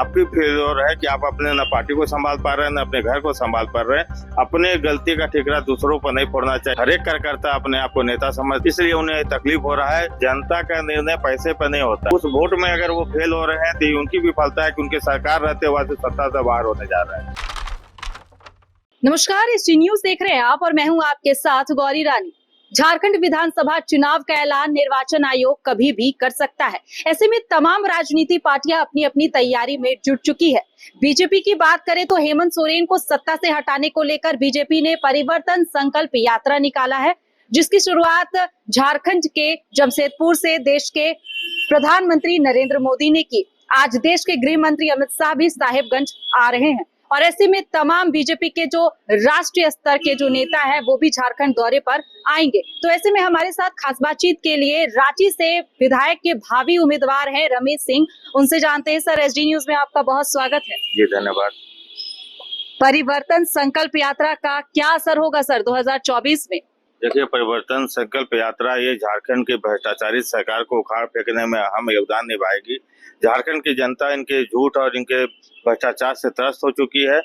आपकी फेल्योर है कि आप अपने न पार्टी को संभाल पा रहे हैं, न अपने घर को संभाल पा रहे हैं। अपने गलती का ठिकरा दूसरों पर नहीं फोड़ना चाहिए। हर एक कार्यकर्ता अपने आप को नेता समझ, इसलिए उन्हें तकलीफ हो रहा है। जनता का निर्णय पैसे पर नहीं होता। उस वोट में अगर वो फेल हो रहे हैं तो उनकी विफलता है कि उनकी सरकार रहते हुए सत्ता से बाहर होने जा रहा है। नमस्कार, इस न्यूज देख रहे हैं आप और मैं हूं आपके साथ गौरी रानी। झारखंड विधानसभा चुनाव का ऐलान निर्वाचन आयोग कभी भी कर सकता है। ऐसे में तमाम राजनीति पार्टियां अपनी अपनी तैयारी में जुट चुकी है। बीजेपी की बात करें तो हेमंत सोरेन को सत्ता से हटाने को लेकर बीजेपी ने परिवर्तन संकल्प यात्रा निकाला है, जिसकी शुरुआत झारखंड के जमशेदपुर से देश के प्रधानमंत्री नरेंद्र मोदी ने की। आज देश के गृह मंत्री अमित शाह भी साहेबगंज आ रहे हैं और ऐसे में तमाम बीजेपी के जो राष्ट्रीय स्तर के जो नेता है वो भी झारखंड दौरे पर आएंगे। तो ऐसे में हमारे साथ खास बातचीत के लिए रांची से विधायक के भावी उम्मीदवार हैं रमेश सिंह, उनसे जानते हैं। सर, एसडी न्यूज में आपका बहुत स्वागत है। जी धन्यवाद। परिवर्तन संकल्प यात्रा का क्या असर होगा सर 2024 में? देखिए, परिवर्तन संकल्प यात्रा ये झारखंड के भ्रष्टाचारी सरकार को उखाड़ फेंकने में अहम योगदान निभाएगी। झारखंड की जनता इनके झूठ और इनके भ्रष्टाचार से त्रस्त हो चुकी है।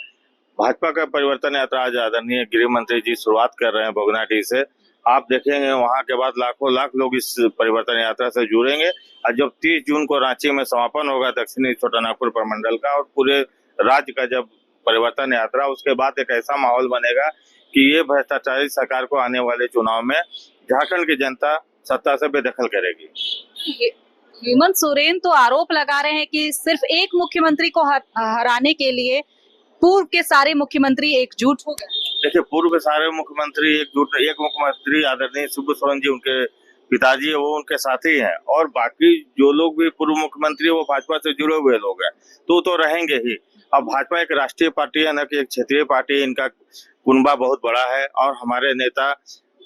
भाजपा का परिवर्तन यात्रा आज आदरणीय गृह मंत्री जी शुरुआत कर रहे हैं भोगनाडीह से। आप देखेंगे वहां के बाद लाखों लाख लोग इस परिवर्तन यात्रा से जुड़ेंगे और जब 30 जून को रांची में समापन होगा दक्षिणी छोटानागपुर प्रमंडल का और पूरे राज्य का जब परिवर्तन यात्रा, उसके बाद एक ऐसा माहौल बनेगा कि ये भ्रष्टाचारी सरकार को आने वाले चुनाव में झारखंड की जनता सत्ता से बेदखल करेगी। हेमंत सोरेन तो आरोप लगा रहे हैं कि सिर्फ एक मुख्यमंत्री को हराने के लिए पूर्व के सारे मुख्यमंत्री एकजुट हो गए। देखिए, पूर्व के सारे मुख्यमंत्री एकजुट, एक मुख्यमंत्री आदरणीय शिबू सोरेन जी उनके पिताजी है, वो उनके साथी हैं और बाकी जो लोग भी पूर्व मुख्यमंत्री वो भाजपा से जुड़े हुए लोग हैं तो रहेंगे ही। अब भाजपा एक राष्ट्रीय पार्टी है, न कि एक क्षेत्रीय पार्टी। इनका कुनबा बहुत बड़ा है और हमारे नेता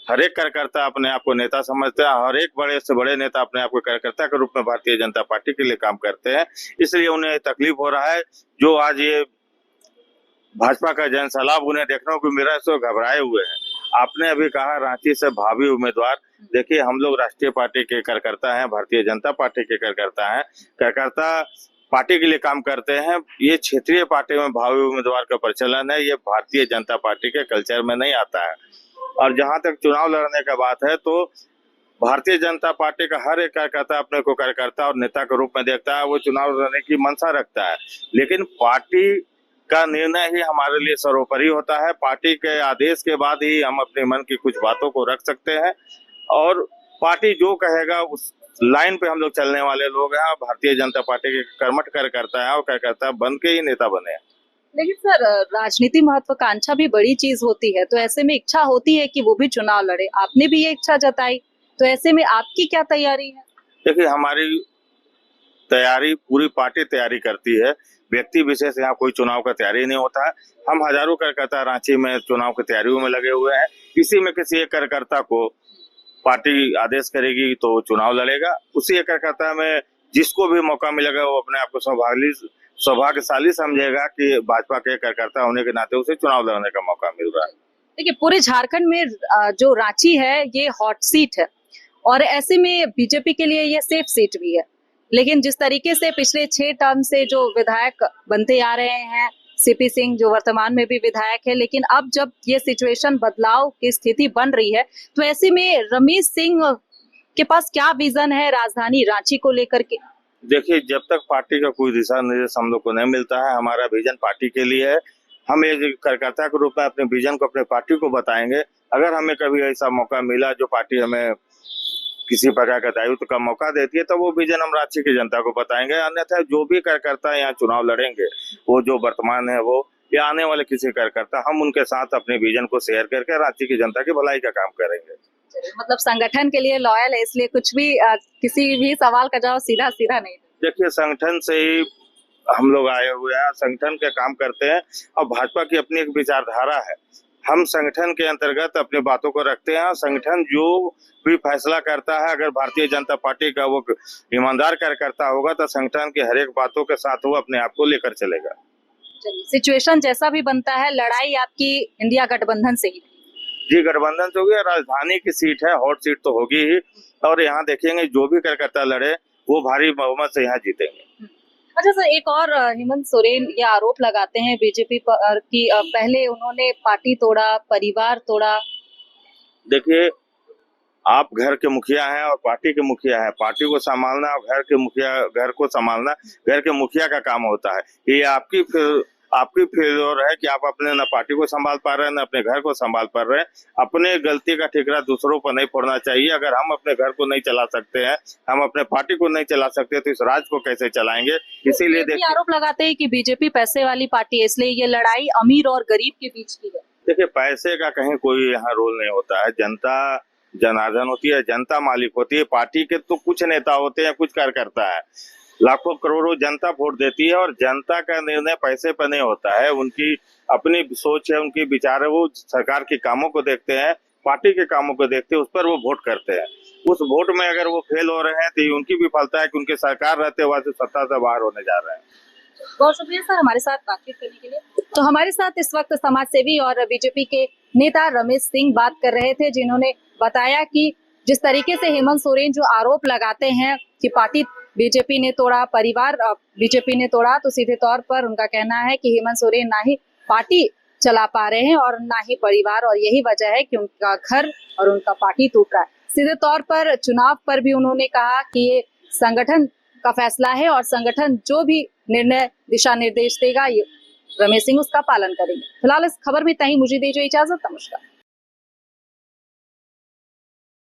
हर एक कार्यकर्ता अपने आप को नेता समझते हैं। हर एक बड़े से बड़े नेता अपने आप को कार्यकर्ता के रूप में भारतीय जनता पार्टी के लिए काम करते हैं, इसलिए उन्हें तकलीफ हो रहा है। जो आज ये भाजपा का जनसैलाब उन्हें देखने को मिल रहा है तो घबराए हुए हैं। आपने अभी कहा रांची से भावी उम्मीदवार, देखिए हम लोग राष्ट्रीय पार्टी के कार्यकर्ता हैं, भारतीय जनता पार्टी के कार्यकर्ता हैं। कार्यकर्ता पार्टी के लिए काम करते हैं। ये क्षेत्रीय पार्टी में भावी उम्मीदवार का प्रचलन है, ये भारतीय जनता पार्टी के कल्चर में नहीं आता है। और जहां तक चुनाव लड़ने का बात है तो भारतीय जनता पार्टी का हर एक कार्यकर्ता अपने को कार्यकर्ता और नेता के रूप में देखता है। वो चुनाव लड़ने की मंशा रखता है, लेकिन पार्टी का निर्णय ही हमारे लिए सर्वोपरि होता है। पार्टी के आदेश के बाद ही हम अपने मन की कुछ बातों को रख सकते हैं और पार्टी जो कहेगा उस लाइन पे हम लोग चलने वाले लोग हैं। भारतीय जनता पार्टी के कर्मठ कार्यकर्ता है और कार्यकर्ता बन के ही नेता बने हैं। लेकिन सर, राजनीति महत्वाकांक्षा भी बड़ी चीज होती है, तो ऐसे में इच्छा होती है कि वो भी चुनाव लड़े। आपने भी ये इच्छा जताई, तो ऐसे में आपकी क्या तैयारी है? देखिए, हमारी तैयारी पूरी पार्टी तैयारी करती है। व्यक्ति विशेष यहाँ कोई चुनाव का तैयारी नहीं होता है। हम हजारों कार्यकर्ता रांची में चुनाव की तैयारियों में लगे हुए हैं। इसी में किसी एक कार्यकर्ता को पार्टी आदेश करेगी तो चुनाव लड़ेगा। उसी एक कार्यकर्ता में जिसको भी मौका मिलेगा वो अपने आप को सौभाग्यशाली समझेगा कि भाजपा के कार्यकर्ता होने के नाते उसे चुनाव लड़ने का मौका मिल रहा है। देखिए, पूरे झारखंड में जो रांची है ये हॉट सीट है और ऐसे में बीजेपी के लिए ये सेफ सीट भी है। लेकिन जिस तरीके से पिछले 6 टर्म से जो विधायक बनते आ रहे हैं, सीपी सिंह जो वर्तमान में भी विधायक है, लेकिन अब जब ये सिचुएशन बदलाव की स्थिति बन रही है तो ऐसे में रमेश सिंह के पास क्या विजन है राजधानी रांची को लेकर के? देखिए, जब तक पार्टी का कोई दिशा निर्देश हम लोग को नहीं मिलता है, हमारा विजन पार्टी के लिए है। हम एक कार्यकर्ता के रूप में अपने विजन को अपने पार्टी को बताएंगे। अगर हमें कभी ऐसा मौका मिला जो पार्टी हमें किसी प्रकार का दायित्व का मौका देती है तो वो विजन हम रांची की जनता को बताएंगे। अन्यथा जो भी कार्यकर्ता यहाँ चुनाव लड़ेंगे, वो जो वर्तमान है वो या आने वाले किसी कार्यकर्ता, हम उनके साथ अपने विजन को शेयर करके रांची की जनता की भलाई का काम करेंगे। मतलब संगठन के लिए लॉयल है, इसलिए कुछ भी किसी भी सवाल का जवाब सीधा सीधा नहीं। देखिए, संगठन से ही हम लोग आए हुए हैं, संगठन के काम करते हैं और भाजपा की अपनी एक विचारधारा है। हम संगठन के अंतर्गत अपनी बातों को रखते हैं। संगठन जो भी फैसला करता है, अगर भारतीय जनता पार्टी का वो ईमानदार कार्यकर्ता होगा तो संगठन की हर एक बातों के साथ वो अपने आप को लेकर चलेगा। सिचुएशन जैसा भी बनता है, लड़ाई आपकी इंडिया गठबंधन से ही? जी, गठबंधन से होगी। राजधानी की सीट है, हॉट सीट तो होगी ही और यहाँ देखेंगे जो भी कार्यकर्ता लड़े वो भारी बहुमत से यहाँ जीतेंगे। अच्छा सर, एक और हेमंत सोरेन ये आरोप लगाते हैं बीजेपी पर कि पहले उन्होंने पार्टी तोड़ा, परिवार तोड़ा। देखिए, आप घर के मुखिया हैं और पार्टी के मुखिया हैं। पार्टी को संभालना और घर को संभालना घर के मुखिया का काम होता है। ये आपकी फेल्योर है कि आप अपने न पार्टी को संभाल पा रहे हैं, न अपने घर को संभाल पा रहे हैं। अपने गलती का ठिकरा दूसरों पर नहीं फोड़ना चाहिए। अगर हम अपने घर को नहीं चला सकते हैं, हम अपने पार्टी को नहीं चला सकते, तो इस राज्य को कैसे चलाएंगे? इसीलिए ये भी आरोप लगाते हैं कि बीजेपी पैसे वाली पार्टी है, इसलिए ये लड़ाई अमीर और गरीब के बीच की है। देखिए, पैसे का कहीं कोई यहाँ रोल नहीं होता है। जनता जनार्दन होती है, जनता मालिक होती है। पार्टी के तो कुछ नेता होते हैं, कुछ कार्यकर्ता है। लाखों करोड़ों जनता वोट देती है और जनता का निर्णय पैसे पर नहीं होता है। उनकी अपनी सोच है, उनकी विचार है। वो सरकार के कामों को देखते हैं, पार्टी के कामों को देखते हैं, उस पर वो वोट करते हैं। उस वोट में अगर वो फेल हो रहे हैं तो ये उनकी विफलता है कि उनके सरकार रहते हुए सत्ता से बाहर होने जा रहे हैं। बहुत शुक्रिया सर हमारे साथ बातचीत करने के लिए। तो हमारे साथ इस वक्त समाज सेवी और बीजेपी के नेता रमेश सिंह बात कर रहे थे, जिन्होंने बताया कि जिस तरीके से हेमंत सोरेन जो आरोप लगाते हैं कि पार्टी बीजेपी ने तोड़ा, परिवार बीजेपी ने तोड़ा, तो सीधे तौर पर उनका कहना है कि हेमंत सोरेन ना ही पार्टी चला पा रहे हैं और ना ही परिवार, और यही वजह है कि उनका घर और उनका पार्टी टूट रहा है। सीधे तौर पर चुनाव पर भी उन्होंने कहा कि ये संगठन का फैसला है और संगठन जो भी निर्णय दिशा निर्देश देगा, ये रमेश सिंह उसका पालन करेंगे। फिलहाल इस खबर में इतना ही, मुझे दीजिए इजाजत, नमस्कार।